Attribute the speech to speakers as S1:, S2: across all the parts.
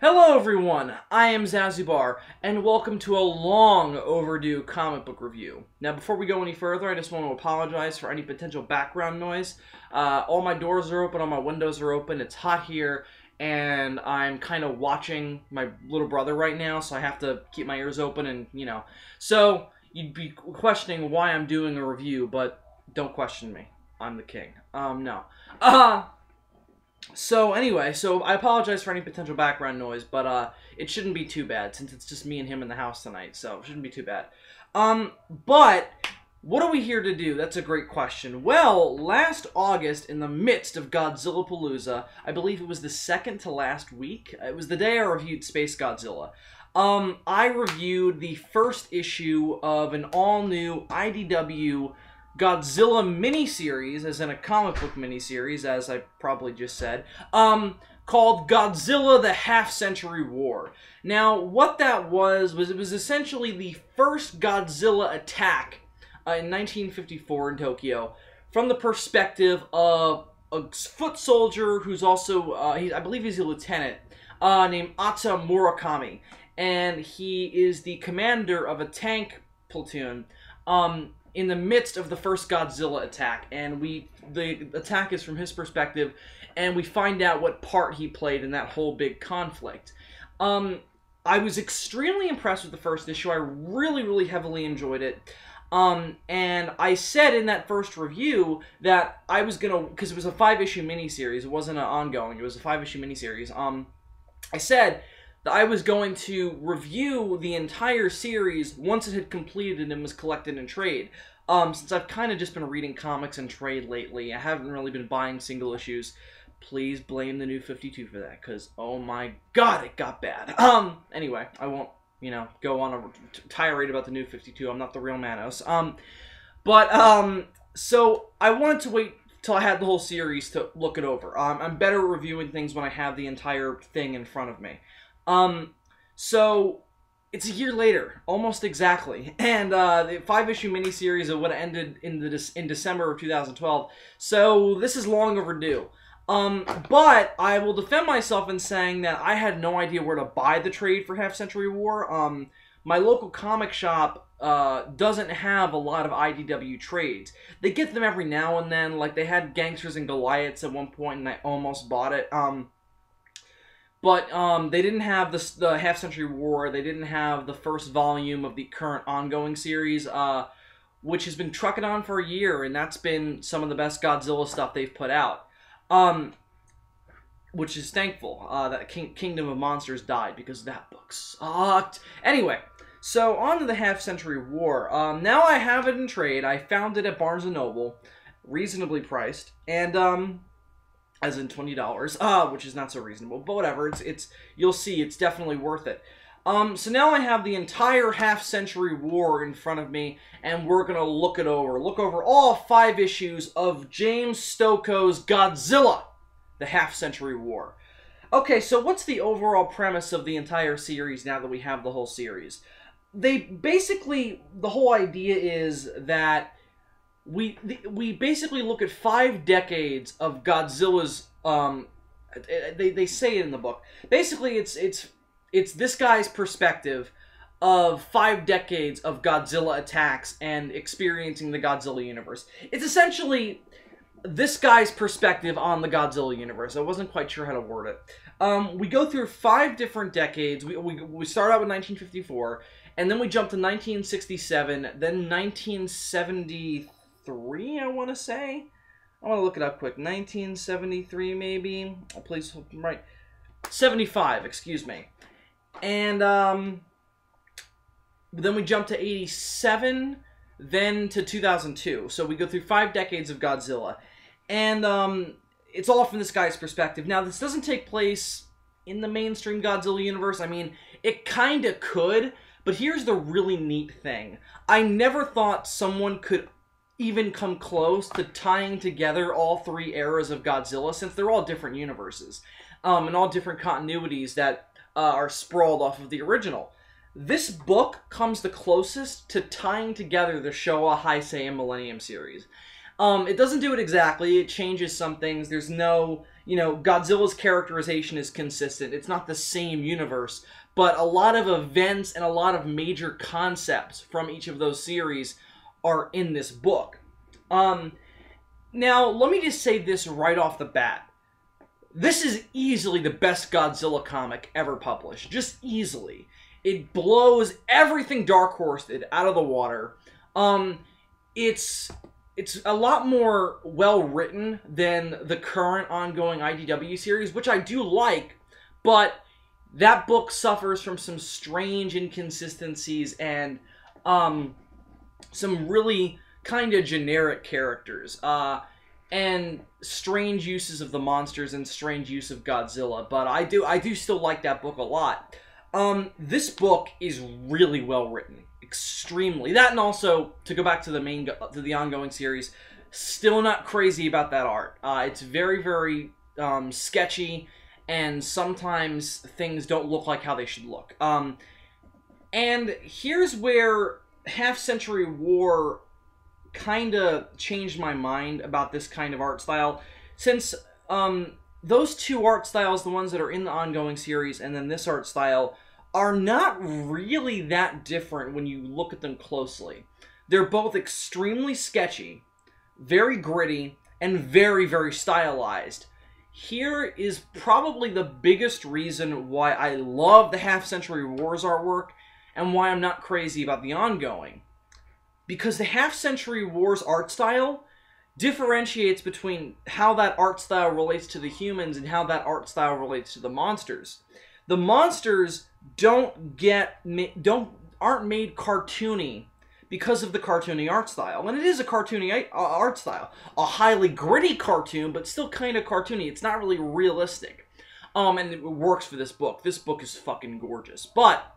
S1: Hello everyone, I am Zazubaar, and welcome to a long overdue comic book review. Now before we go any further, I just want to apologize for any potential background noise. All my doors are open, all my windows are open, it's hot here, and I'm kind of watching my little brother right now, so I have to keep my ears open and, So, you'd be questioning why I'm doing a review, but don't question me. I'm the king. No. So anyway, I apologize for any potential background noise, but it shouldn't be too bad since it's just me and him in the house tonight, so it shouldn't be too bad. But what are we here to do? That's a great question. Well, last August, in the midst of Godzilla Palooza, I believe it was the second to last week. It was the day I reviewed Space Godzilla. I reviewed the first issue of an all-new IDW Godzilla miniseries, as in a comic book miniseries, as I probably just said, called Godzilla the Half-Century War. Now, what that was it was essentially the first Godzilla attack in 1954 in Tokyo, from the perspective of a foot soldier who's also, I believe he's a lieutenant, named Ata Murakami, and he is the commander of a tank platoon, in the midst of the first Godzilla attack, and the attack is from his perspective, and we find out what part he played in that whole big conflict. I was extremely impressed with the first issue. I really heavily enjoyed it. And I said in that first review that I was gonna, because it was a 5-issue miniseries, it wasn't an ongoing, it was a 5-issue miniseries, I said that I was going to review the entire series once it had completed and was collected in trade. Since I've kind of just been reading comics in trade lately, I haven't really been buying single issues. Please blame the New 52 for that, because, oh my god, it got bad. Anyway, I won't, go on a tirade about the New 52. I'm not the real Manos. So I wanted to wait till I had the whole series to look it over. I'm better at reviewing things when I have the entire thing in front of me. So it's a year later, almost exactly, and the 5-issue miniseries would have ended in December of 2012. So this is long overdue. But I will defend myself in saying that I had no idea where to buy the trade for Half-Century War. My local comic shop doesn't have a lot of IDW trades. They get them every now and then, like they had Gangsters and Goliaths at one point, and I almost bought it. But they didn't have the Half-Century War. They didn't have the first volume of the current ongoing series, which has been trucking on for a year, and that's been some of the best Godzilla stuff they've put out. Which is thankful that Kingdom of Monsters died, because that book sucked. Anyway, so on to the Half-Century War. Now I have it in trade. I found it at Barnes & Noble, reasonably priced, and as in $20, which is not so reasonable, but whatever, you'll see, it's definitely worth it. So now I have the entire Half-Century War in front of me, and we're gonna look over all 5 issues of James Stokoe's Godzilla, the Half-Century War. Okay, so what's the overall premise of the entire series now that we have the whole series? The whole idea is that we basically look at 5 decades of Godzilla's, they say it in the book. Basically, it's this guy's perspective of 5 decades of Godzilla attacks and experiencing the Godzilla universe. It's essentially this guy's perspective on the Godzilla universe. I wasn't quite sure how to word it. We go through 5 different decades. We start out with 1954, and then we jump to 1967, then 1973. I want to say. I want to look it up quick. 1973, maybe. Please, right. 75, excuse me. And then we jump to 87, then to 2002. So we go through 5 decades of Godzilla. And it's all from this guy's perspective. Now, this doesn't take place in the mainstream Godzilla universe. I mean, it kind of could, but here's the really neat thing. I never thought someone could even come close to tying together all 3 eras of Godzilla, since they're all different universes, and all different continuities that are sprawled off of the original. This book comes the closest to tying together the Showa, Heisei, and Millennium series. It doesn't do it exactly. It changes some things. There's no, you know, Godzilla's characterization is consistent. It's not the same universe, but a lot of events and a lot of major concepts from each of those series are in this book. Now, let me just say this right off the bat. This is easily the best Godzilla comic ever published. Just easily. It blows everything Dark Horse did out of the water. It's a lot more well-written than the current ongoing IDW series, which I do like, but that book suffers from some strange inconsistencies and some really kind of generic characters, and strange uses of the monsters and strange use of Godzilla. But I do still like that book a lot. This book is really well written, extremely. That, and also to go back to the ongoing series, still not crazy about that art. It's very, very sketchy, and sometimes things don't look like how they should look. And here's where Half-Century War kind of changed my mind about this kind of art style, since those two art styles, the ones that are in the ongoing series and then this art style, are not really that different when you look at them closely. They're both extremely sketchy, very gritty, and very, very stylized. Here is probably the biggest reason why I love the Half-Century Wars artwork and why I'm not crazy about the ongoing. Because the Half-Century Wars art style differentiates between how that art style relates to the humans and how that art style relates to the monsters. The monsters aren't made cartoony because of the cartoony art style. And it is a cartoony art style. A highly gritty cartoon, but still kind of cartoony. It's not really realistic. And it works for this book. This book is fucking gorgeous. But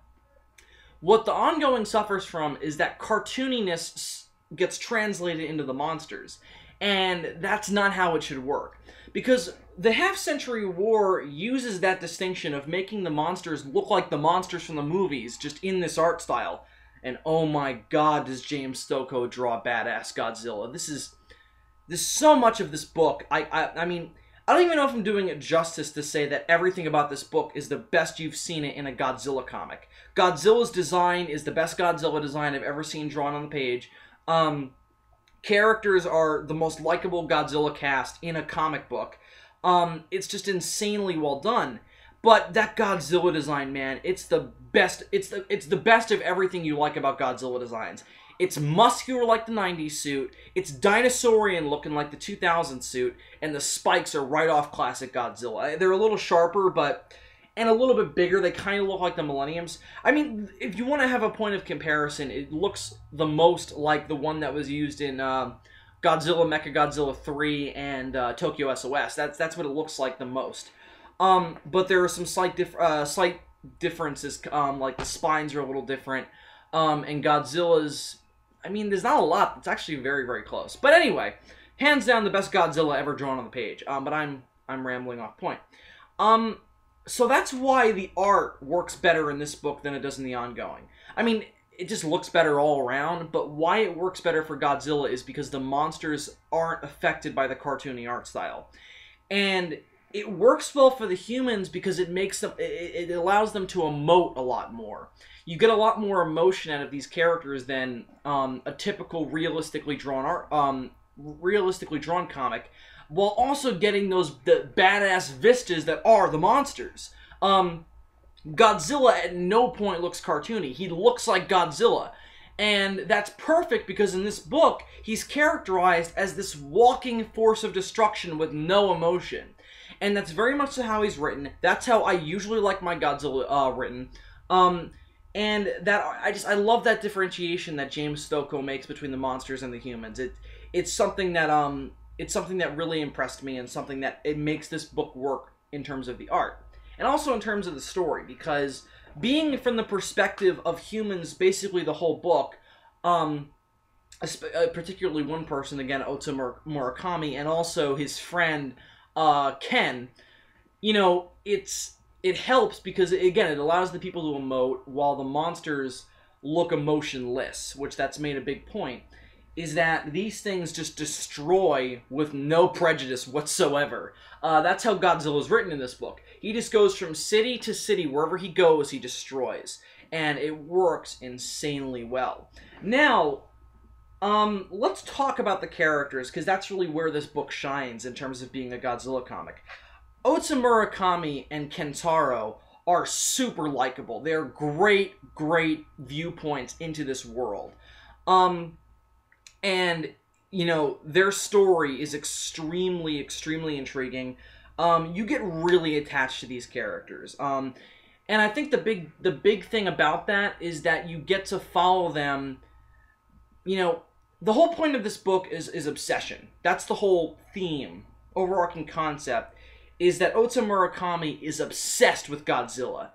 S1: what the ongoing suffers from is that cartooniness gets translated into the monsters. And that's not how it should work. Because the Half-Century War uses that distinction of making the monsters look like the monsters from the movies, just in this art style. And oh my god, does James Stokoe draw badass Godzilla. There's so much of this book. I mean, I don't even know if I'm doing it justice to say that everything about this book is the best you've seen it in a Godzilla comic. Godzilla's design is the best Godzilla design I've ever seen drawn on the page. Characters are the most likable Godzilla cast in a comic book. It's just insanely well done. But that Godzilla design, man, it's the best. It's the best of everything you like about Godzilla designs. It's muscular like the 90s suit, it's dinosaurian looking like the 2000 suit, and the spikes are right off classic Godzilla. They're a little sharper, and a little bit bigger. They kind of look like the Millenniums. I mean, if you want to have a point of comparison, it looks the most like the one that was used in Godzilla Mechagodzilla 3 and Tokyo SOS. That's what it looks like the most. But there are some slight differences, like the spines are a little different, and Godzilla's, I mean, there's not a lot. It's actually very, very close. But anyway, hands down the best Godzilla ever drawn on the page. But I'm rambling off point. So that's why the art works better in this book than it does in the ongoing. I mean, it just looks better all around, but why it works better for Godzilla is because the monsters aren't affected by the cartoony art style. And it works well for the humans because it makes them, it allows them to emote a lot more. You get a lot more emotion out of these characters than a typical realistically drawn comic, while also getting the badass vistas that are the monsters. Godzilla at no point looks cartoony. He looks like Godzilla. And that's perfect because in this book, he's characterized as this walking force of destruction with no emotion. And that's very much how he's written. That's how I usually like my Godzilla written. And that I love that differentiation that James Stokoe makes between the monsters and the humans. It's something that really impressed me, and something that it makes this book work in terms of the art. And also in terms of the story, because being from the perspective of humans basically the whole book, particularly one person, again, Otsu Murakami, and also his friend, Ken, you know, it helps because, again, it allows the people to emote while the monsters look emotionless, which that's made a big point. is that these things just destroy with no prejudice whatsoever. That's how Godzilla is written in this book. He just goes from city to city. Wherever he goes, he destroys. And it works insanely well. Now, let's talk about the characters, because that's really where this book shines in terms of being a Godzilla comic. Ota Murakami and Kentaro are super likable. They're great, great viewpoints into this world. And, you know, their story is extremely, extremely intriguing. You get really attached to these characters. And I think the big thing about that is that you get to follow them. You know, the whole point of this book is obsession. That's the whole theme, overarching concept, is that Ota Murakami is obsessed with Godzilla.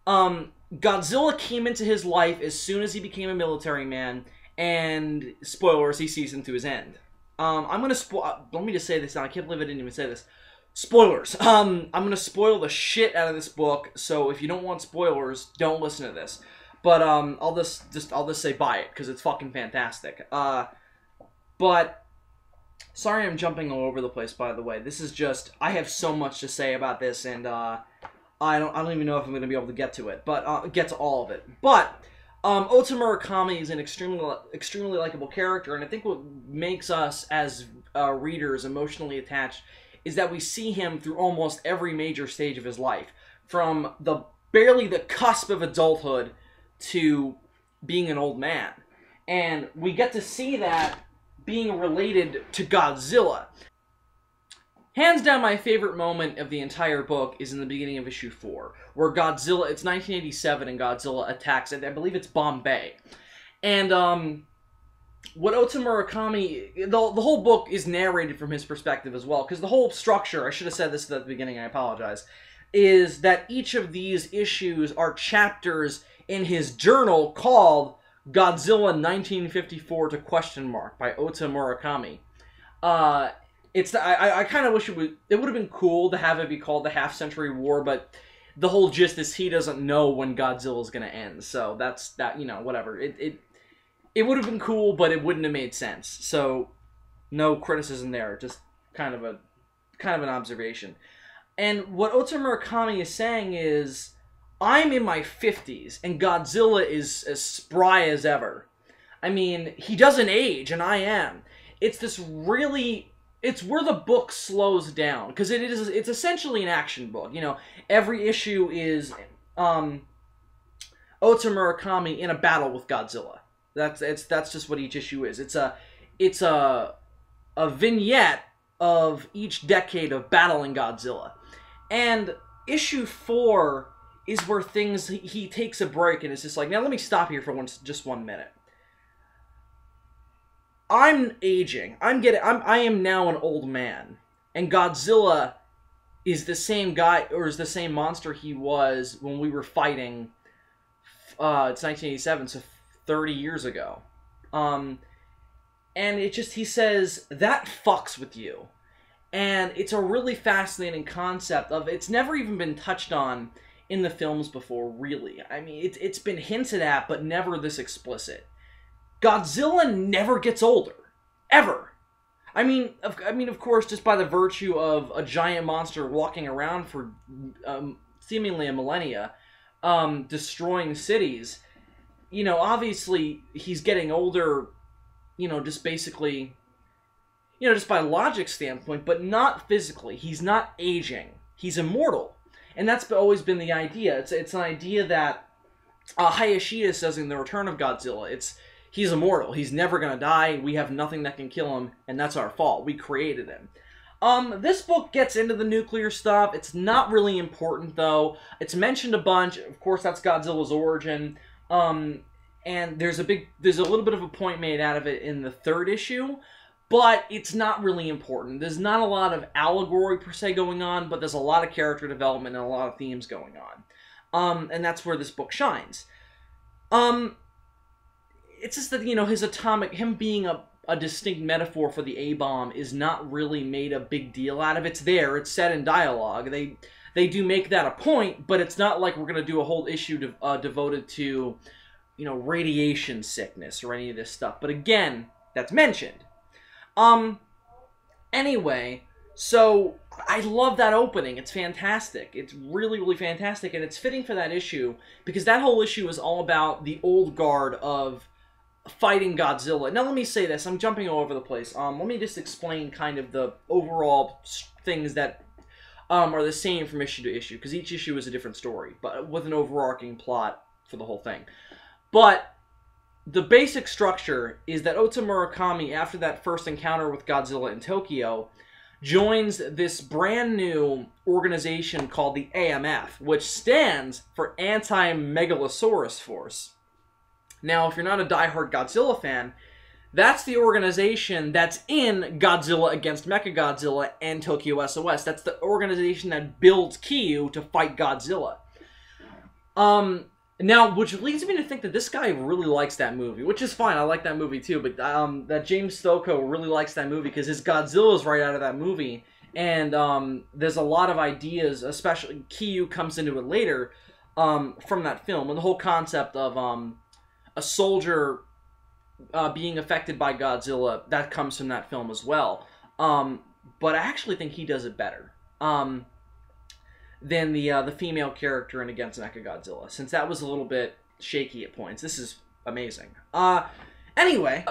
S1: Godzilla came into his life as soon as he became a military man, and spoilers, he sees him to his end. I'm gonna let me just say this now. I can't believe I didn't even say this. Spoilers. I'm gonna spoil the shit out of this book. So if you don't want spoilers, don't listen to this. But I'll just say buy it because it's fucking fantastic. But sorry, I'm jumping all over the place. By the way, this is just I have so much to say about this, and I don't even know if I'm gonna be able to get to it. But get to all of it. But Ota Murakami is an extremely likable character, and I think what makes us as readers emotionally attached is that we see him through almost every major stage of his life, from barely the cusp of adulthood to being an old man, and we get to see that being related to Godzilla. Hands down, my favorite moment of the entire book is in the beginning of issue 4, where Godzilla, it's 1987, and Godzilla attacks, I believe it's Bombay. And, what Ota Murakami, the whole book is narrated from his perspective as well, because the whole structure, I should have said this at the beginning, I apologize, is that each of these issues are chapters in his journal called Godzilla 1954 to question mark by Ota Murakami. I kind of wish it would have been cool to have it be called the Half-Century War, but the whole gist is he doesn't know when Godzilla's going to end. So that's that, you know, whatever. It would have been cool, but it wouldn't have made sense. So no criticism there, just kind of an observation. And what Ota Murakami is saying is, I'm in my 50s and Godzilla is as spry as ever. I mean, he doesn't age and I am. It's where the book slows down, because it's essentially an action book. You know, every issue is Ota Murakami in a battle with Godzilla. That's just what each issue is. It's a vignette of each decade of battling Godzilla. And issue 4 is where he takes a break and it's just like, now let me stop here for just 1 minute. I'm aging. I am now an old man. And Godzilla is the same guy, or is the same monster he was when we were fighting. It's 1987, so 30 years ago. And he says, that fucks with you. And it's a really fascinating concept it's never even been touched on in the films before, really. I mean, it's been hinted at, but never this explicit. Godzilla never gets older. Ever. I mean, of course, just by the virtue of a giant monster walking around for seemingly a millennia, destroying cities, you know, obviously he's getting older, you know, just basically, you know, just by logic standpoint, but not physically. He's not aging. He's immortal. And that's always been the idea. It's an idea that Hayashida says in The Return of Godzilla. He's immortal. He's never going to die. We have nothing that can kill him, and that's our fault. We created him. This book gets into the nuclear stuff. It's not really important, though. It's mentioned a bunch. Of course, that's Godzilla's origin. And there's a little bit of a point made out of it in the 3rd issue, but it's not really important. There's not a lot of allegory, per se, going on, but there's a lot of character development and a lot of themes going on. And that's where this book shines. It's just that, you know, him being a distinct metaphor for the A-bomb is not really made a big deal out of. It's there, it's said in dialogue. They do make that a point, but it's not like we're going to do a whole issue devoted to, you know, radiation sickness or any of this stuff. But again, that's mentioned. Anyway, so I love that opening. It's fantastic. It's really, really fantastic, and it's fitting for that issue, because that whole issue is all about the old guard of fighting Godzilla. Now, let me say this. I'm jumping all over the place. Let me just explain kind of the overall things that are the same from issue to issue, because each issue is a different story, but with an overarching plot for the whole thing. But the basic structure is that Ota Murakami, after that first encounter with Godzilla in Tokyo, joins this brand new organization called the AMF, which stands for Anti-Megalosaurus Force. Now, if you're not a diehard Godzilla fan, that's the organization that's in Godzilla against Mechagodzilla and Tokyo SOS. That's the organization that builds Kyu to fight Godzilla. Now, which leads me to think that this guy really likes that movie, which is fine. I like that movie too, but that James Stokoe really likes that movie because his Godzilla is right out of that movie, and there's a lot of ideas, especially Kyu comes into it later, from that film, and the whole concept of a soldier being affected by Godzilla, that comes from that film as well. But I actually think he does it better than the female character in Against Mechagodzilla, since that was a little bit shaky at points. This is amazing. Anyway,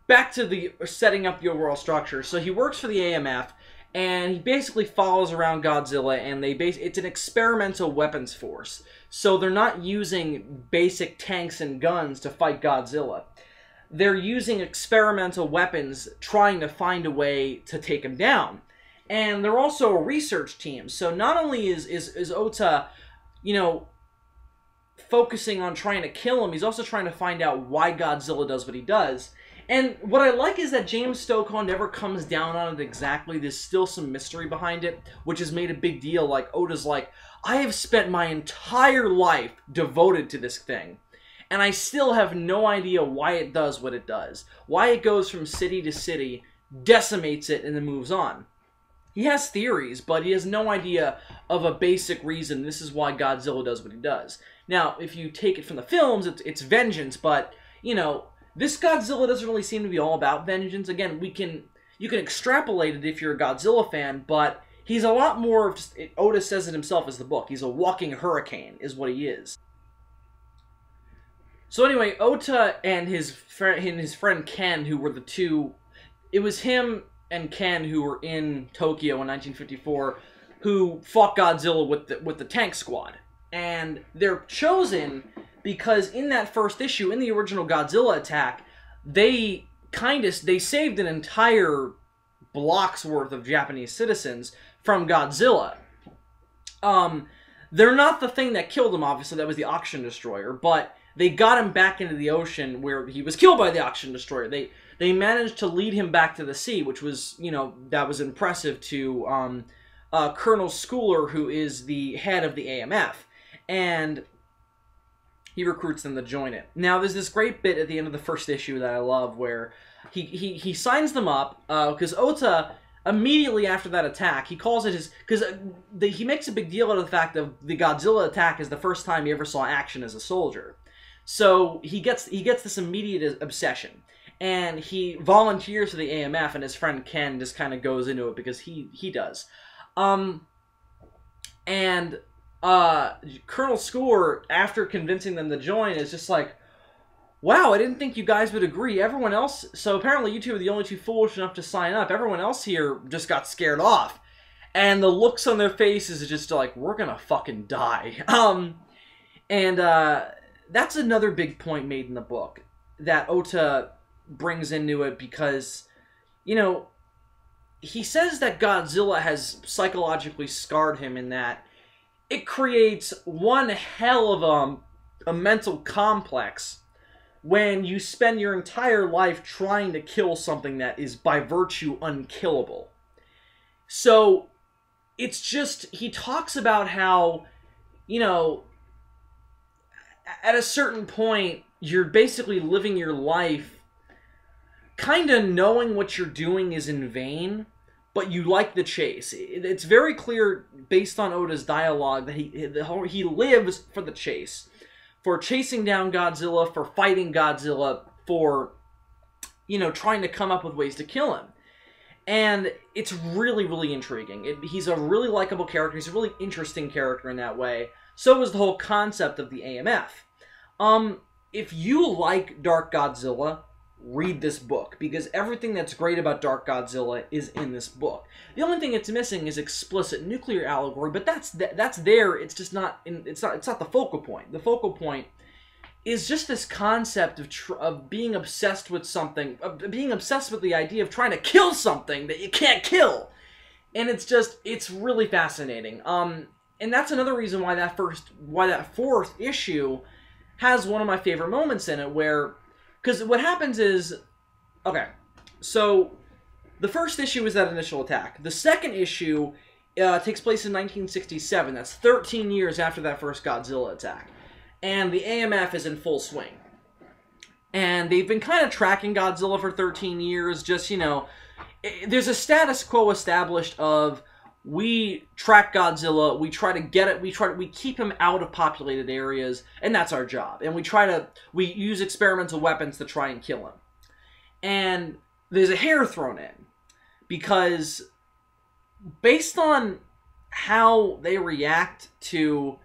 S1: back to the setting up the overall structure. So he works for the AMF, and he basically follows around Godzilla, and it's an experimental weapons force. So they're not using basic tanks and guns to fight Godzilla. They're using experimental weapons, trying to find a way to take him down. And they're also a research team. So not only is Ota, focusing on trying to kill him, he's also trying to find out why Godzilla does what he does. And what I like is that James Stokoe never comes down on it exactly. There's still some mystery behind it, which has made a big deal. Like, Oda's like, I have spent my entire life devoted to this thing, and I still have no idea why it does what it does. Why it goes from city to city, decimates it, and then moves on. He has theories, but he has no idea of a basic reason. This is why Godzilla does what he does. Now, if you take it from the films, it's vengeance, but, this Godzilla doesn't really seem to be all about vengeance. Again, you can extrapolate it if you're a Godzilla fan, but he's a lot more of just, Oda says it himself as the book, he's a walking hurricane, is what he is. So anyway, Ota and his friend Ken, who were the two, it was him and Ken who were in Tokyo in 1954, who fought Godzilla with the tank squad. And they're chosen because in that first issue, in the original Godzilla attack, they saved an entire block's worth of Japanese citizens from Godzilla. They're not the thing that killed him, obviously, that was the Oxygen Destroyer, but they got him back into the ocean where he was killed by the Oxygen Destroyer. They managed to lead him back to the sea, which was, that was impressive to Colonel Schooler, who is the head of the AMF. And he recruits them to join it. Now, there's this great bit at the end of the first issue that I love where he signs them up, because Ota, immediately after that attack, he calls it his... Because he makes a big deal out of the fact that the Godzilla attack is the first time he ever saw action as a soldier. So he gets this immediate obsession. And he volunteers for the AMF, and his friend Ken just kind of goes into it because he does. Colonel Schooler, after convincing them to join, is just like, wow, I didn't think you guys would agree. Everyone else... So apparently you two are the only two foolish enough to sign up. Everyone else here just got scared off. And the looks on their faces is just like, we're gonna fucking die. That's another big point made in the book that Ota brings into it because, he says that Godzilla has psychologically scarred him in that it creates one hell of a mental complex when you spend your entire life trying to kill something that is by virtue unkillable. So it's just, he talks about how, at a certain point, you're basically living your life kind of knowing what you're doing is in vain, but you like the chase. It's very clear, based on Oda's dialogue, that he lives for the chase. For chasing down Godzilla, for fighting Godzilla, for you know, trying to come up with ways to kill him. And it's really, really intriguing. He's a really likable character. He's a really interesting character in that way. So is the whole concept of the AMF. If you like Dark Godzilla, read this book, because everything that's great about Dark Godzilla is in this book. The only thing it's missing is explicit nuclear allegory, but that's there. It's just not. It's not the focal point. The focal point is just this concept of being obsessed with something, of being obsessed with the idea of trying to kill something that you can't kill. And it's really fascinating. And that's another reason why that fourth issue has one of my favorite moments in it, because what happens is, okay, so the first issue is that initial attack. The second issue takes place in 1967. That's 13 years after that first Godzilla attack. And the AMF is in full swing. And they've been kind of tracking Godzilla for 13 years. Just, you know, there's a status quo established of, we track Godzilla, we try to get it, we keep him out of populated areas, and that's our job. And we use experimental weapons to try and kill him. And there's a hair thrown in, because based on how they react to,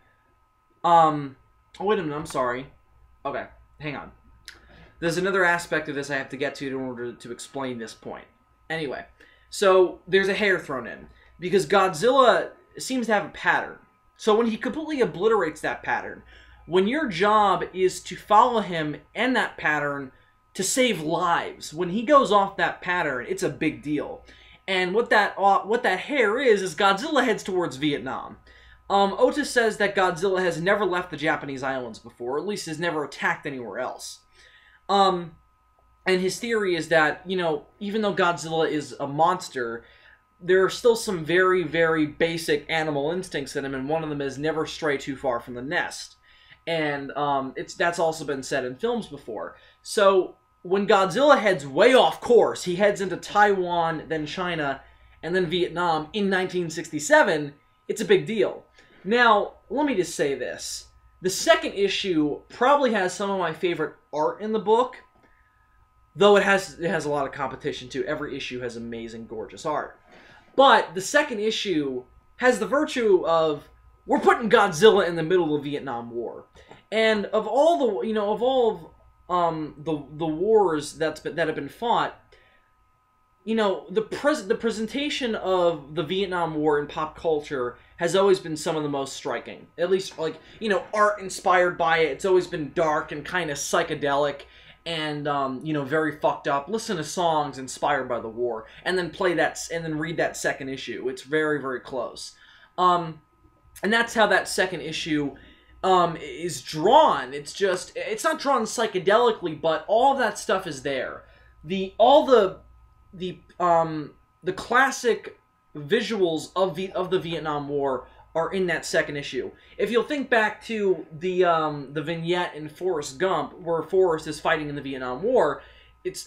S1: oh, wait a minute, I'm sorry. Okay, hang on. There's another aspect of this I have to get to in order to explain this point. Anyway, so there's a hair thrown in, because Godzilla seems to have a pattern. So when he completely obliterates that pattern, when your job is to follow him and that pattern to save lives, when he goes off that pattern, it's a big deal. And what that hair is Godzilla heads towards Vietnam. Otis says that Godzilla has never left the Japanese islands before, or at least has never attacked anywhere else. And his theory is that, you know, even though Godzilla is a monster, there are still some very, very basic animal instincts in him, and one of them is never stray too far from the nest. And that's also been said in films before. So when Godzilla heads way off course, he heads into Taiwan, then China, and then Vietnam in 1967, it's a big deal. Now, let me just say this. The second issue probably has some of my favorite art in the book, though it has a lot of competition too. Every issue has amazing, gorgeous art. But the second issue has the virtue of, we're putting Godzilla in the middle of the Vietnam War. And of all the, you know, of all of the wars that have been fought, you know, the presentation of the Vietnam War in pop culture has always been some of the most striking. At least, like, you know, art inspired by it. It's always been dark and kind of psychedelic and, you know, very fucked up. Listen to songs inspired by the war, and then read that second issue. It's very, very close. And that's how that second issue is drawn. It's not drawn psychedelically, but all of that stuff is there. All the classic visuals of the Vietnam War are in that second issue. If you'll think back to the vignette in Forrest Gump, where Forrest is fighting in the Vietnam War,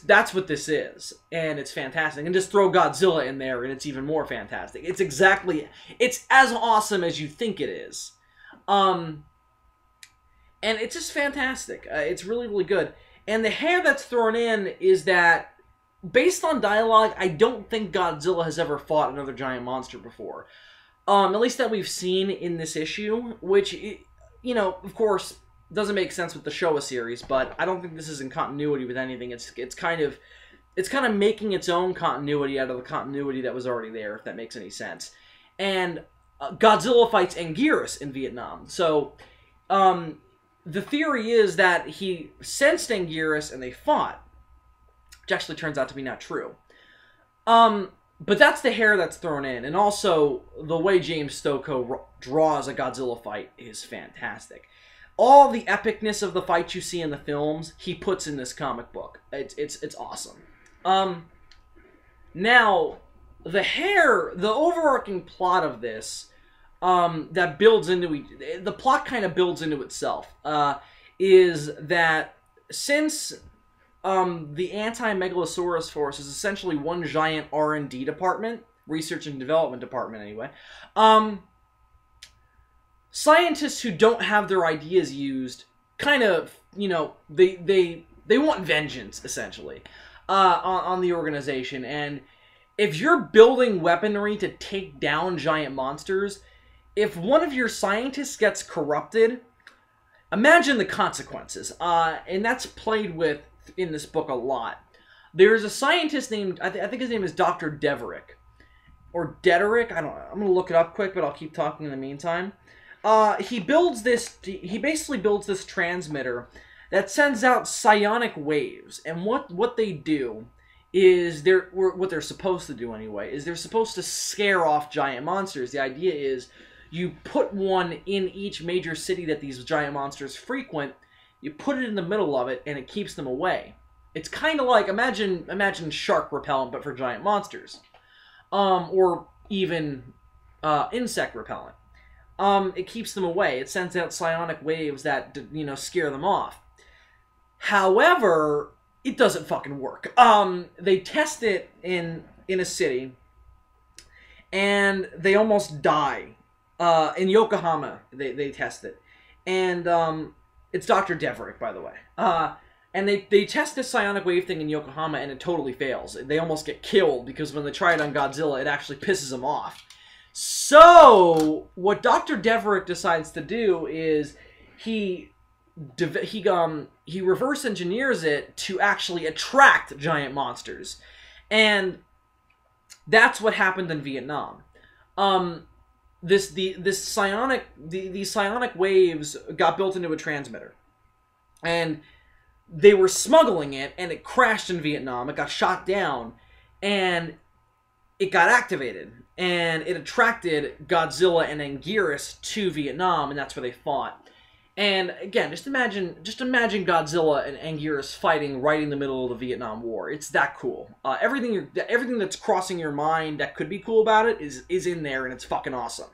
S1: that's what this is, and it's fantastic. And just throw Godzilla in there, and it's even more fantastic. It's as awesome as you think it is. And it's just fantastic. It's really, really good. And the hair that's thrown in is that, based on dialogue, I don't think Godzilla has ever fought another giant monster before. At least that we've seen in this issue, which, you know, of course, doesn't make sense with the Showa series, but I don't think this is in continuity with anything. It's kind of making its own continuity out of the continuity that was already there, if that makes any sense. And Godzilla fights Anguirus in Vietnam. So, the theory is that he sensed Anguirus and they fought, which actually turns out to be not true. But that's the hair that's thrown in. And also, the way James Stokoe draws a Godzilla fight is fantastic. All the epicness of the fights you see in the films, he puts in this comic book. It's awesome. Now, the overarching plot of this, that builds into the plot kind of builds into itself, is that since the Anti-Megalosaurus Force is essentially one giant R&D department, research and development department anyway, scientists who don't have their ideas used kind of, you know, they want vengeance, essentially. on the organization. And if you're building weaponry to take down giant monsters, if one of your scientists gets corrupted, imagine the consequences. And that's played with in this book a lot. There's a scientist named, I think his name is Dr. Deverick. Or Dederick, I don't know. I'm going to look it up quick, but I'll keep talking in the meantime. He basically builds this transmitter that sends out psionic waves. And what they do is, what they're supposed to do anyway, is they're supposed to scare off giant monsters. The idea is, you put one in each major city that these giant monsters frequent, you put it in the middle of it, and it keeps them away. It's kind of like, imagine shark repellent, but for giant monsters. Or even insect repellent. It keeps them away. It sends out psionic waves that, scare them off. However, it doesn't fucking work. They test it in a city, and they almost die. In Yokohama, they test it. And it's Dr. Deverick, by the way. And they test this psionic wave thing in Yokohama, and it totally fails. They almost get killed, because when they try it on Godzilla, it actually pisses them off. So, what Dr. Deverick decides to do is he reverse engineers it to actually attract giant monsters. And that's what happened in Vietnam. These psionic waves got built into a transmitter. And they were smuggling it, and it crashed in Vietnam. It got shot down, and it got activated. And it attracted Godzilla and Anguirus to Vietnam, and that's where they fought. And again, just imagine Godzilla and Anguirus fighting right in the middle of the Vietnam War. It's that cool. Everything that's crossing your mind that could be cool about it is in there, and it's fucking awesome.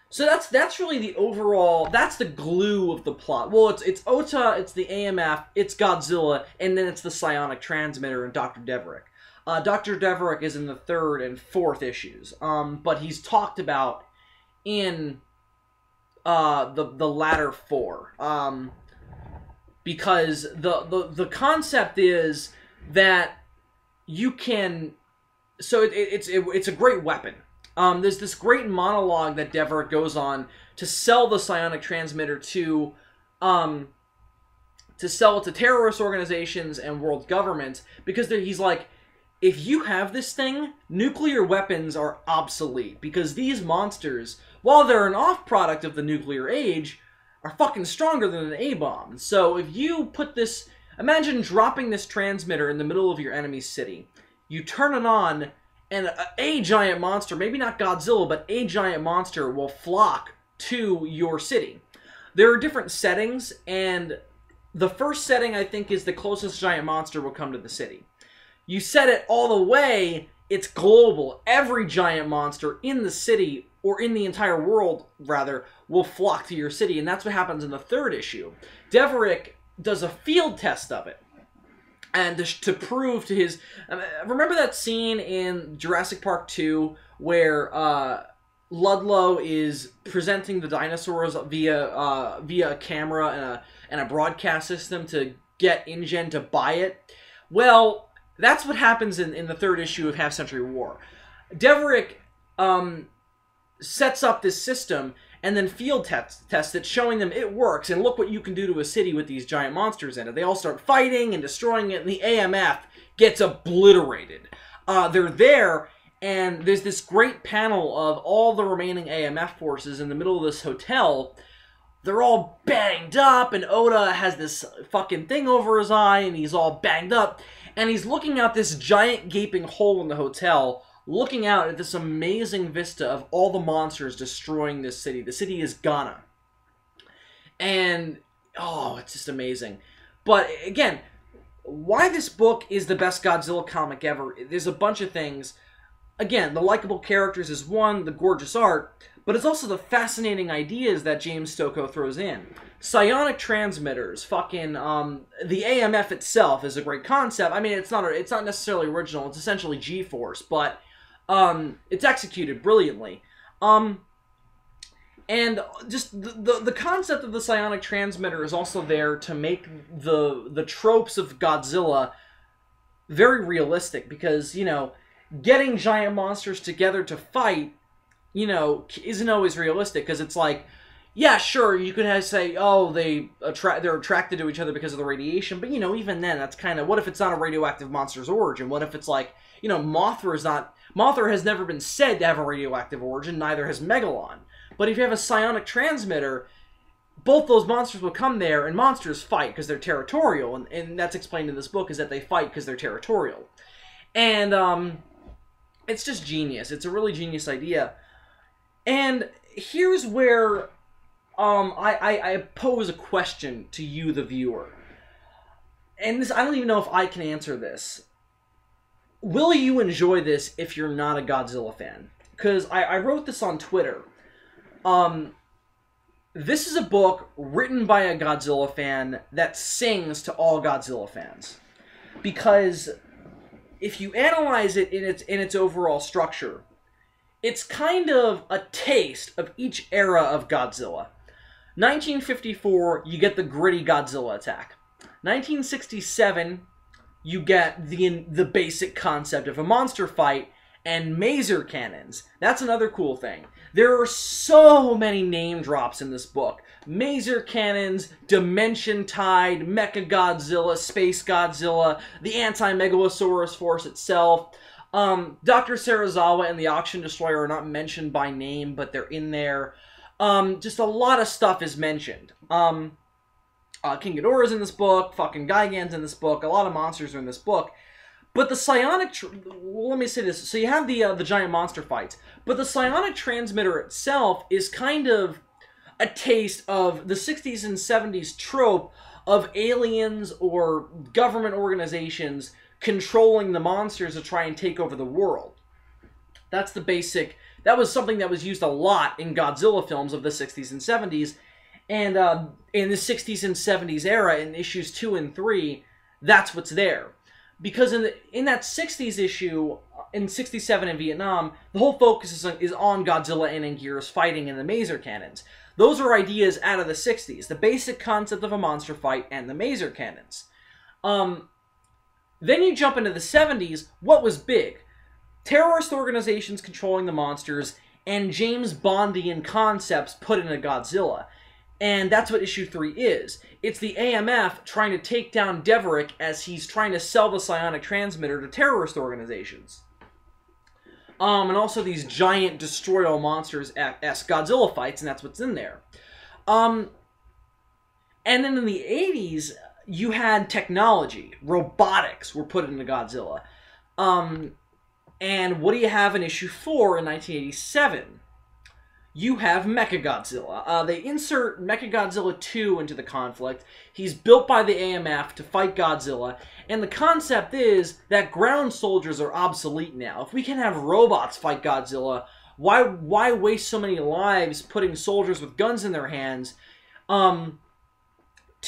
S1: So that's really the overall, that's the glue of the plot. Well, it's Ota, it's the AMF, it's Godzilla, and then it's the psionic transmitter and Dr. Deverick. Dr. Deverick is in the 3rd and 4th issues, but he's talked about in the latter 4, because the concept is that you can, so it's a great weapon. There's this great monologue that Deverick goes on to sell the psionic transmitter to sell it to terrorist organizations and world governments, because he's like, if you have this thing, nuclear weapons are obsolete, because these monsters, while they're an off-product of the nuclear age, are fucking stronger than an A-bomb. So if you put this, imagine dropping this transmitter in the middle of your enemy's city. You turn it on, and a giant monster, maybe not Godzilla, but a giant monster will flock to your city. There are different settings, and the first setting, I think, is the closest giant monster will come to the city. You set it all the way, it's global. Every giant monster in the city, or in the entire world, rather, will flock to your city, and that's what happens in the 3rd issue. Deverick does a field test of it. And to prove to his... remember that scene in Jurassic Park 2 where Ludlow is presenting the dinosaurs via a camera and a broadcast system to get InGen to buy it? Well, that's what happens in the 3rd issue of Half Century War. Deverick sets up this system and then field tests it, showing them it works, and look what you can do to a city with these giant monsters in it. They all start fighting and destroying it, and the AMF gets obliterated. They're there, and there's this great panel of all the remaining AMF forces in the middle of this hotel. They're all banged up, and Oda has this fucking thing over his eye, and he's all banged up, and he's looking out this giant gaping hole in the hotel, looking out at this amazing vista of all the monsters destroying this city. The city is Ghana. And, oh, it's just amazing. But, again, why this book is the best Godzilla comic ever, there's a bunch of things. Again, the likable characters is one, the gorgeous art, but it's also the fascinating ideas that James Stokoe throws in. Psionic transmitters, fucking, the AMF itself is a great concept. I mean, it's not necessarily original, it's essentially G-Force, but it's executed brilliantly. And just the concept of the psionic transmitter is also there to make the tropes of Godzilla very realistic, because, you know, getting giant monsters together to fight, you know, isn't always realistic, because it's like, yeah, sure, you could say, oh, they're attracted to each other because of the radiation, but, you know, even then, that's kind of, what if it's not a radioactive monster's origin? What if it's like, you know, Mothra has never been said to have a radioactive origin, neither has Megalon. But if you have a psionic transmitter, both those monsters will come there, and monsters fight because they're territorial, and that's explained in this book, is that they fight because they're territorial. And, it's just genius. It's a really genius idea. And here's where I pose a question to you, the viewer. And this, I don't even know if I can answer this. Will you enjoy this if you're not a Godzilla fan? Because I wrote this on Twitter. This is a book written by a Godzilla fan that sings to all Godzilla fans. Because if you analyze it in its overall structure, it's kind of a taste of each era of Godzilla. 1954, you get the gritty Godzilla attack. 1967, you get the basic concept of a monster fight and maser cannons. That's another cool thing. There are so many name drops in this book. Maser cannons, Dimension Tide, Mecha Godzilla, Space Godzilla, the Anti-Megalosaurus Force itself. Dr. Serizawa and the Auction Destroyer are not mentioned by name, but they're in there. Just a lot of stuff is mentioned. King Ghidorah's in this book, fucking Gigan's in this book, a lot of monsters are in this book. But the psionic... let me say this. So you have the giant monster fights, but the psionic transmitter itself is kind of a taste of the 60s and 70s trope of aliens or government organizations controlling the monsters to try and take over the world. That's the basic... That was something that was used a lot in Godzilla films of the 60s and 70s. And in the 60s and 70s era, in issues 2 and 3, that's what's there. Because in that 60s issue, in 67 in Vietnam, the whole focus is on Godzilla and Anguirus fighting in the maser cannons. Those are ideas out of the 60s. The basic concept of a monster fight and the maser cannons. Then you jump into the 70s. What was big? Terrorist organizations controlling the monsters and James Bondian concepts put into Godzilla. And that's what issue 3 is. It's the AMF trying to take down Deverick as he's trying to sell the psionic transmitter to terrorist organizations. And also these giant destroy all monsters-esque Godzilla fights, and that's what's in there. And then in the 80s, you had technology. Robotics were put into Godzilla. And what do you have in issue 4 in 1987? You have Mechagodzilla. They insert Mechagodzilla 2 into the conflict. He's built by the AMF to fight Godzilla, and the concept is that ground soldiers are obsolete now. If we can have robots fight Godzilla, why waste so many lives putting soldiers with guns in their hands to,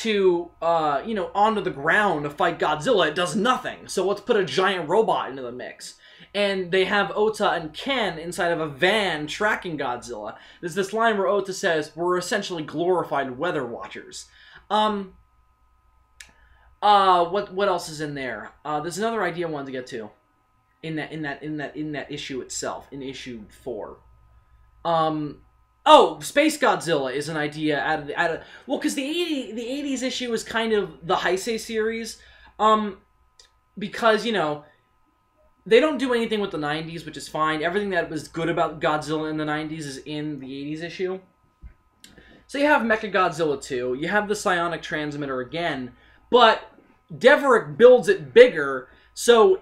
S1: you know, onto the ground to fight Godzilla? It does nothing. So let's put a giant robot into the mix. And they have Ota and Ken inside of a van tracking Godzilla. There's this line where Ota says, "We're essentially glorified weather watchers." What else is in there? There's another idea I wanted to get to in that issue itself, in issue 4. Oh, Space Godzilla is an idea out of well, because the 80s issue is kind of the Heisei series, because, you know, they don't do anything with the 90s, which is fine. Everything that was good about Godzilla in the 90s is in the 80s issue. So you have Mechagodzilla 2, you have the psionic transmitter again, but Deverick builds it bigger, so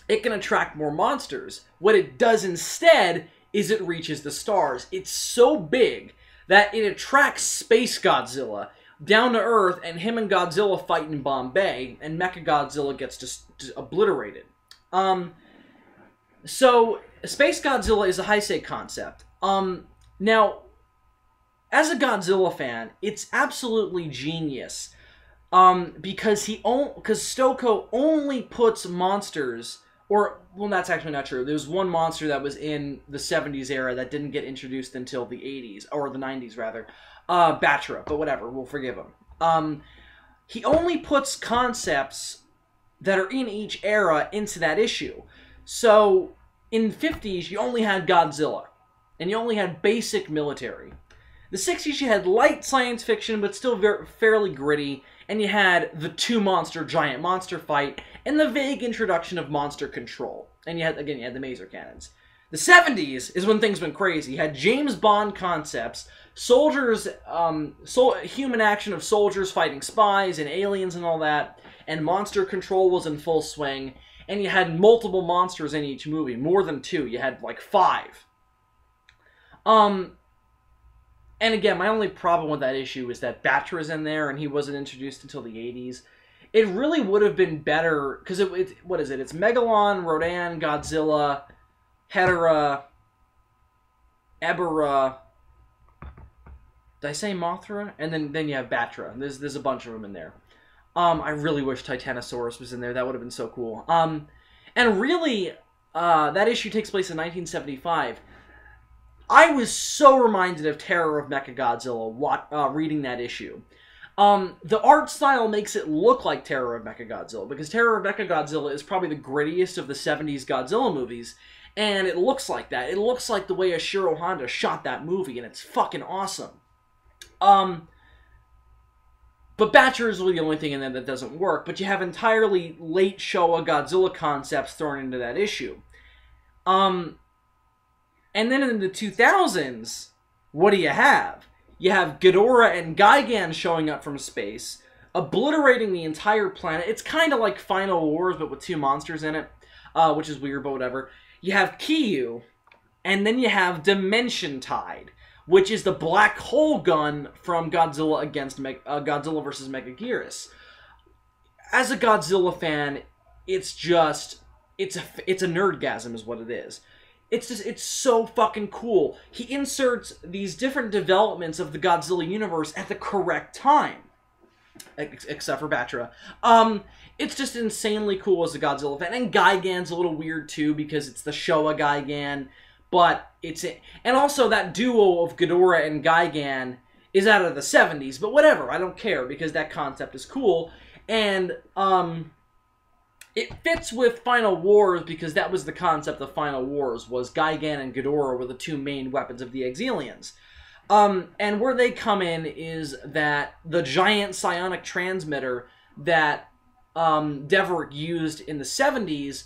S1: it can attract more monsters. What it does instead is it reaches the stars. It's so big that it attracts Space Godzilla down to Earth, and him and Godzilla fight in Bombay, and Mechagodzilla gets just obliterated. So, Space Godzilla is a Heisei concept. Now, as a Godzilla fan, it's absolutely genius, because Stokoe only puts monsters, Or, well, that's actually not true. There was one monster that was in the 70s era that didn't get introduced until the 80s, or the 90s, rather. Batra, but whatever, we'll forgive him. He only puts concepts that are in each era into that issue. So, in the 50s, you only had Godzilla, and you only had basic military. The 60s, you had light science fiction, but still fairly gritty, and you had the two-monster giant monster fight, and the vague introduction of monster control. And you had the maser cannons. The 70s is when things went crazy. You had James Bond concepts, soldiers, human action of soldiers fighting spies and aliens and all that, and monster control was in full swing, and you had multiple monsters in each movie, more than 2. You had, like, 5. And again, my only problem with that issue is that Batra's in there, and he wasn't introduced until the 80s. It really would have been better, because what is it? It's Megalon, Rodan, Godzilla, Hedorah, Ebirah. Did I say Mothra? And then you have Batra. There's a bunch of them in there. I really wish Titanosaurus was in there. That would have been so cool. And really, that issue takes place in 1975. I was so reminded of Terror of Mechagodzilla reading that issue. The art style makes it look like Terror of Mechagodzilla, because Terror of Mechagodzilla is probably the grittiest of the 70s Godzilla movies, and it looks like that. It looks like the way Ishiro Honda shot that movie, and it's fucking awesome. But Batra is really the only thing in there that doesn't work, but you have entirely late Showa Godzilla concepts thrown into that issue. And then in the 2000s, what do you have? You have Ghidorah and Gigan showing up from space, obliterating the entire planet. It's kind of like Final Wars, but with 2 monsters in it, which is weird, but whatever. You have Kiyu, and then you have Dimension Tide, which is the black hole gun from Godzilla against Godzilla vs. Megaguirus. As a Godzilla fan, it's a nerdgasm is what it is. It's so fucking cool. He inserts these different developments of the Godzilla universe at the correct time. Except for Batra. It's just insanely cool as a Godzilla fan. And Gigan's a little weird too, because it's the Showa Gigan. But and also that duo of Ghidorah and Gigan is out of the 70s. But whatever, I don't care, because that concept is cool. And, it fits with Final Wars, because that was the concept of Final Wars, was Gigan and Ghidorah were the 2 main weapons of the Exilians. And where they come in is that the giant psionic transmitter that Deverick used in the 70s,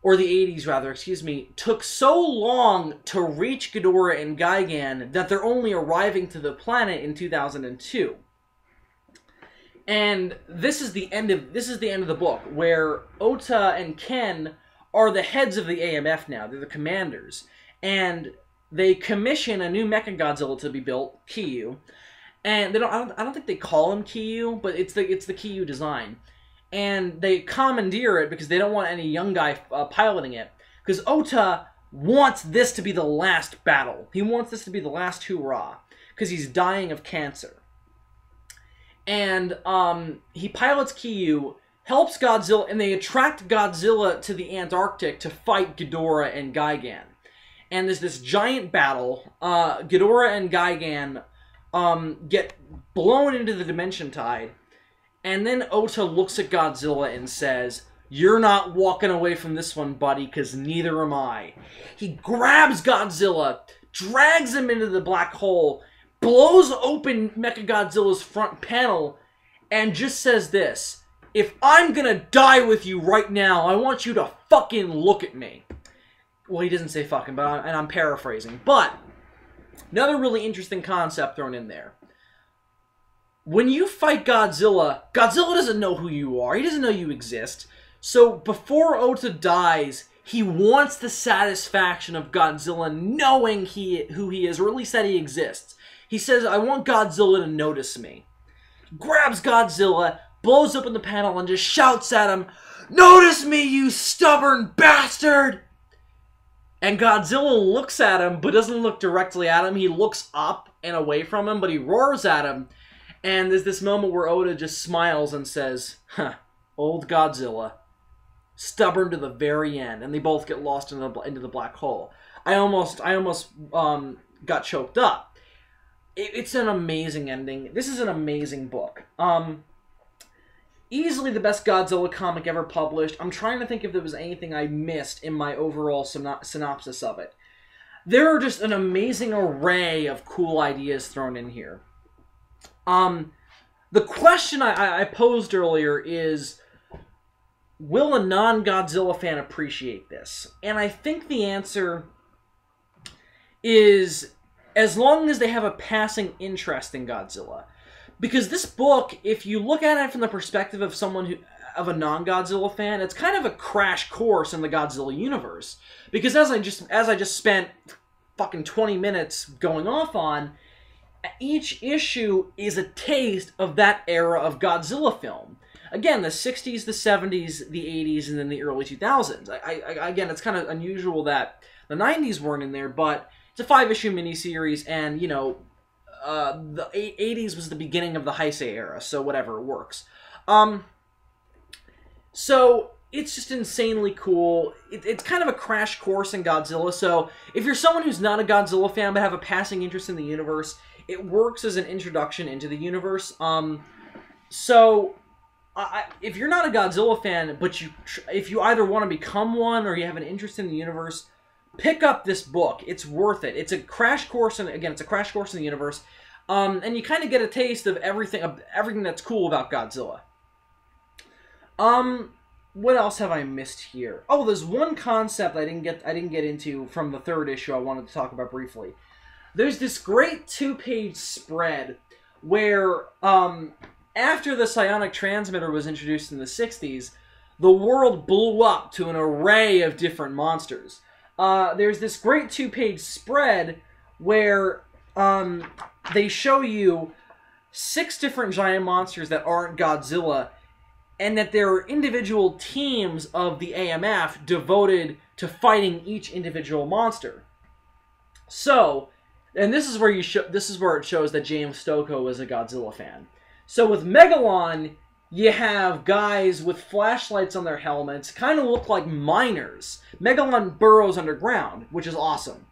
S1: or the 80s rather, excuse me, took so long to reach Ghidorah and Gigan that they're only arriving to the planet in 2002. And this is the end of the book, where Ota and Ken are the heads of the AMF now. They're the commanders, and they commission a new Mechagodzilla to be built, Kiyu. And they don't. I don't think they call him Kiyu, but it's the Kiyu design. And they commandeer it because they don't want any young guy piloting it. Because Ota wants this to be the last battle. He wants this to be the last hurrah, because he's dying of cancer. And he pilots Kiyu, helps Godzilla, and they attract Godzilla to the Antarctic to fight Ghidorah and Gigan. And there's this giant battle. Ghidorah and Gigan get blown into the Dimension Tide. And then Ota looks at Godzilla and says, "You're not walking away from this one, buddy, because neither am I." He grabs Godzilla, drags him into the black hole, blows open Mechagodzilla's front panel, and just says this: "If I'm gonna die with you right now, I want you to fucking look at me." Well, he doesn't say fucking, but I'm paraphrasing. But another really interesting concept thrown in there. When you fight Godzilla, Godzilla doesn't know who you are. He doesn't know you exist. So before Ota dies, he wants the satisfaction of Godzilla knowing who he is, or at least that he exists. He says, "I want Godzilla to notice me." Grabs Godzilla, blows open the panel, and just shouts at him, "Notice me, you stubborn bastard!" And Godzilla looks at him, but doesn't look directly at him. He looks up and away from him, but he roars at him. And there's this moment where Ota just smiles and says, "Huh, old Godzilla." stubborn to the very end, and they both get lost into the black hole. I almost got choked up. It's an amazing ending. This is an amazing book. Easily the best Godzilla comic ever published. I'm trying to think if there was anything I missed in my overall synopsis of it. There are just an amazing array of cool ideas thrown in here. The question I posed earlier is, will a non-Godzilla fan appreciate this? And I think the answer is, as long as they have a passing interest in Godzilla. Because this book, if you look at it from the perspective of of a non-Godzilla fan, it's kind of a crash course in the Godzilla universe. Because as I just spent fucking 20 minutes going off on, each issue is a taste of that era of Godzilla film. Again, the 60s, the 70s, the 80s, and then the early 2000s. Again, it's kind of unusual that the 90s weren't in there, but it's a 5-issue miniseries, and, you know, the 80s was the beginning of the Heisei era, so whatever, it works. So it's just insanely cool. It's kind of a crash course in Godzilla, so if you're someone who's not a Godzilla fan but have a passing interest in the universe, it works as an introduction into the universe. If you're not a Godzilla fan, but if you either want to become one or you have an interest in the universe, pick up this book. It's worth it. It's a crash course, and again, it's a crash course in the universe. And you kind of get a taste of everything that's cool about Godzilla. What else have I missed here? Oh, there's one concept I didn't get into from the 3rd issue I wanted to talk about briefly. There's this great 2-page spread where, after the psionic transmitter was introduced in the 60s, the world blew up to an array of different monsters. There's this great 2-page spread where they show you 6 different giant monsters that aren't Godzilla, and that there are individual teams of the AMF devoted to fighting each individual monster. So, and this is where it shows that James Stokoe is a Godzilla fan. So with Megalon, you have guys with flashlights on their helmets, kind of look like miners. Megalon burrows underground, which is awesome.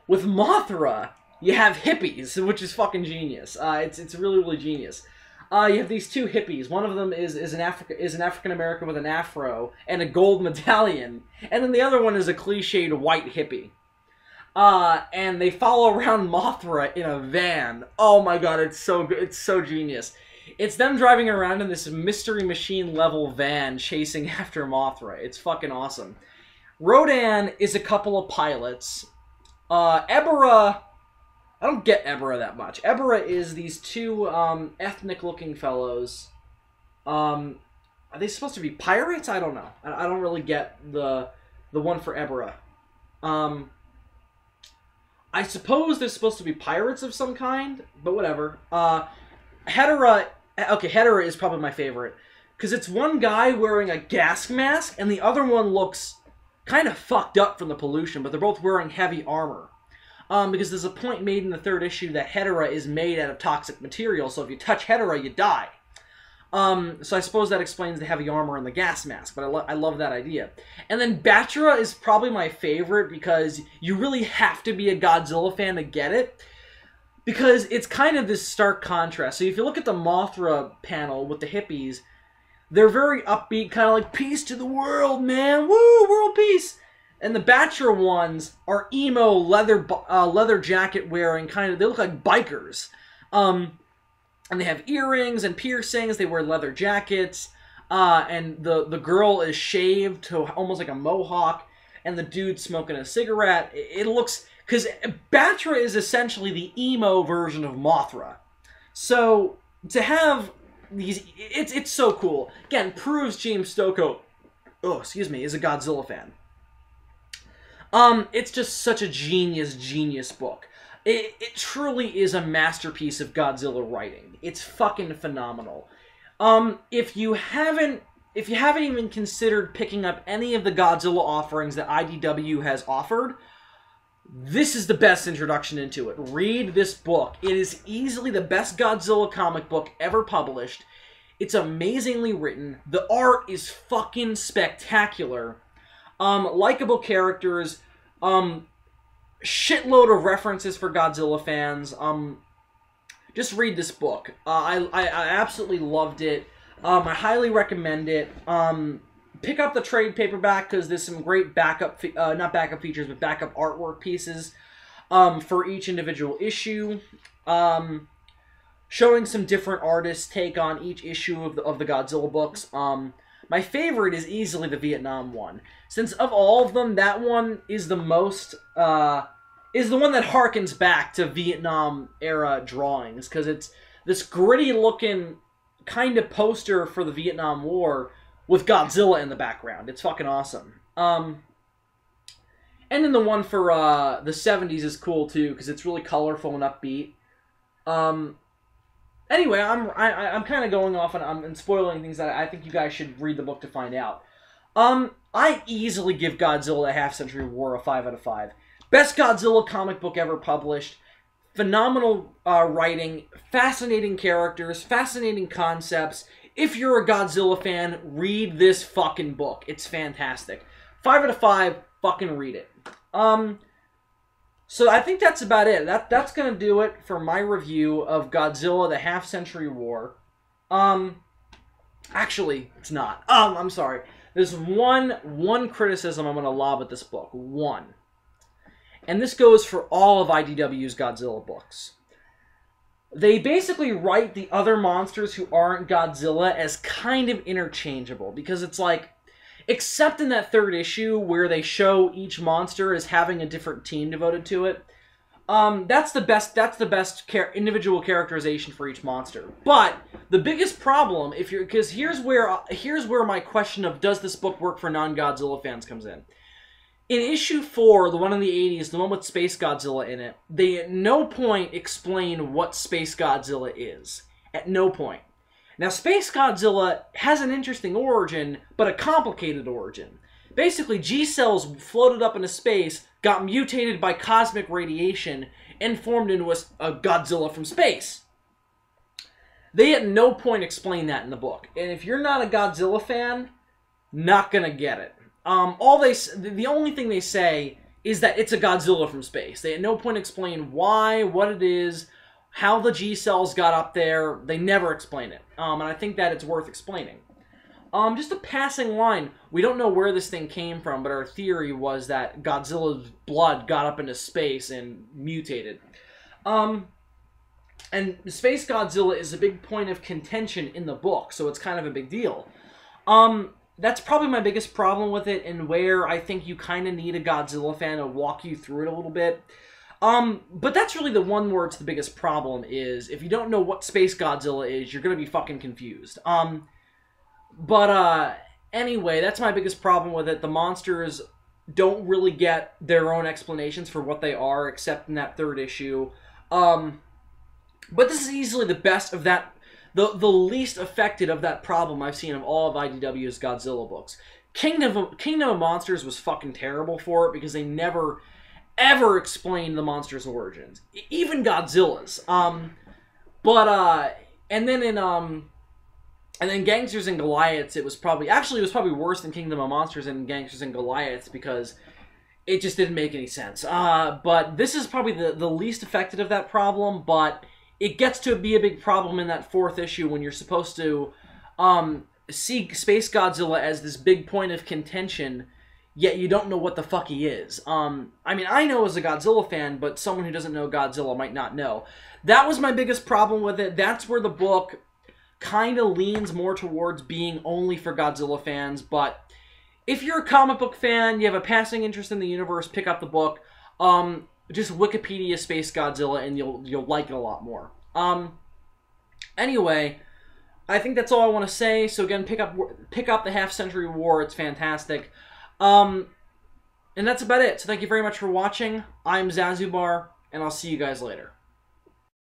S1: With Mothra, you have hippies, which is fucking genius. It's really, really genius. You have these 2 hippies. One of them is an African American with an afro and a gold medallion, and then the other one is a cliched white hippie. And they follow around Mothra in a van. Oh my god, it's so good. It's so genius. It's them driving around in this Mystery Machine level van chasing after Mothra. It's fucking awesome. Rodan is a couple of pilots. Ebera, I don't get Ebera that much. Ebera is these 2 ethnic-looking fellows. Are they supposed to be pirates? I don't know. I don't really get the one for Ebera. I suppose they're supposed to be pirates of some kind, but whatever. Hedera is probably my favorite, because it's one guy wearing a gas mask, and the other one looks kind of fucked up from the pollution, but they're both wearing heavy armor. Because there's a point made in the 3rd issue that Hedera is made out of toxic material, so if you touch Hedera, you die. So I suppose that explains the heavy armor and the gas mask, but I love that idea. And then Batra is probably my favorite, because you really have to be a Godzilla fan to get it, because it's kind of this stark contrast. So if you look at the Mothra panel with the hippies, they're very upbeat, kind of like, peace to the world, man, woo, world peace! And the Batra ones are emo, leather jacket wearing, they look like bikers. And they have earrings and piercings, they wear leather jackets, and the girl is shaved to almost like a mohawk, and the dude's smoking a cigarette. It looks, because Batra is essentially the emo version of Mothra. So, to have these, it's so cool. Again, proves James Stokoe, is a Godzilla fan. It's just such a genius book. It truly is a masterpiece of Godzilla writing. It's fucking phenomenal. If you haven't even considered picking up any of the Godzilla offerings that IDW has offered, this is the best introduction into it. Read this book. It is easily the best Godzilla comic book ever published. It's amazingly written. The art is fucking spectacular. Likable characters. Shitload of references for Godzilla fans. Just read this book. I absolutely loved it. I highly recommend it. Pick up the trade paperback because there's some great backup, not backup features, but backup artwork pieces for each individual issue. Showing some different artists' take on each issue of the Godzilla books. My favorite is easily the Vietnam one. Since of all of them, that one is the most, is the one that harkens back to Vietnam-era drawings, because it's this gritty-looking kind of poster for the Vietnam War with Godzilla in the background. It's fucking awesome. And then the one for the 70s is cool, too, because it's really colorful and upbeat. Anyway, I'm kind of going off and spoiling things that I think you guys should read the book to find out. I easily give Godzilla the Half-Century War a 5 out of 5. Best Godzilla comic book ever published. Phenomenal writing, fascinating characters, fascinating concepts. If you're a Godzilla fan, read this fucking book. It's fantastic. 5 out of 5, fucking read it. So I think that's about it. That's gonna do it for my review of Godzilla: The Half-Century War. Actually, it's not. I'm sorry. There's one criticism I'm gonna lob at this book. One. And this goes for all of IDW's Godzilla books. They basically write the other monsters who aren't Godzilla as kind of interchangeable. Because it's like, except in that third issue where they show each monster as having a different team devoted to it, that's the best individual characterization for each monster. But the biggest problem, because here's where my question of does this book work for non-Godzilla fans comes in. In issue 4, the one in the 80s, the one with Space Godzilla in it, they at no point explain what Space Godzilla is. At no point. Now, Space Godzilla has an interesting origin, but a complicated origin. Basically, G-cells floated up into space, got mutated by cosmic radiation, and formed into a Godzilla from space. They at no point explain that in the book. And if you're not a Godzilla fan, not gonna get it. The only thing they say is that it's a Godzilla from space. They at no point explain why, what it is, how the G-cells got up there. They never explain it. And I think that it's worth explaining. Just a passing line. We don't know where this thing came from, but our theory was that Godzilla's blood got up into space and mutated. And Space Godzilla is a big point of contention in the book, so it's kind of a big deal. That's probably my biggest problem with it, and where I think you kind of need a Godzilla fan to walk you through it a little bit. But that's really the one where it's the biggest problem is, if you don't know what Space Godzilla is, you're gonna be fucking confused. Anyway, that's my biggest problem with it. The monsters don't really get their own explanations for what they are, except in that third issue. But this is easily the best of that, the least affected of that problem I've seen of all of IDW's Godzilla books. Kingdom of Monsters was fucking terrible for it, because they never ever explained the monster's origins. Even Godzilla's. And then Gangsters and Goliaths, it was probably worse than Kingdom of Monsters and Gangsters and Goliaths, because it just didn't make any sense. But this is probably the least affected of that problem, but it gets to be a big problem in that fourth issue when you're supposed to see Space Godzilla as this big point of contention, yet you don't know what the fuck he is. I mean, I know as a Godzilla fan, but someone who doesn't know Godzilla might not know. That was my biggest problem with it. That's where the book kind of leans more towards being only for Godzilla fans, but if you're a comic book fan, you have a passing interest in the universe, pick up the book. Just Wikipedia Space Godzilla, and you'll like it a lot more. Anyway, I think that's all I want to say. So again, pick up the Half-Century War. It's fantastic. And that's about it. So thank you very much for watching. I'm Zazubaar, and I'll see you guys later.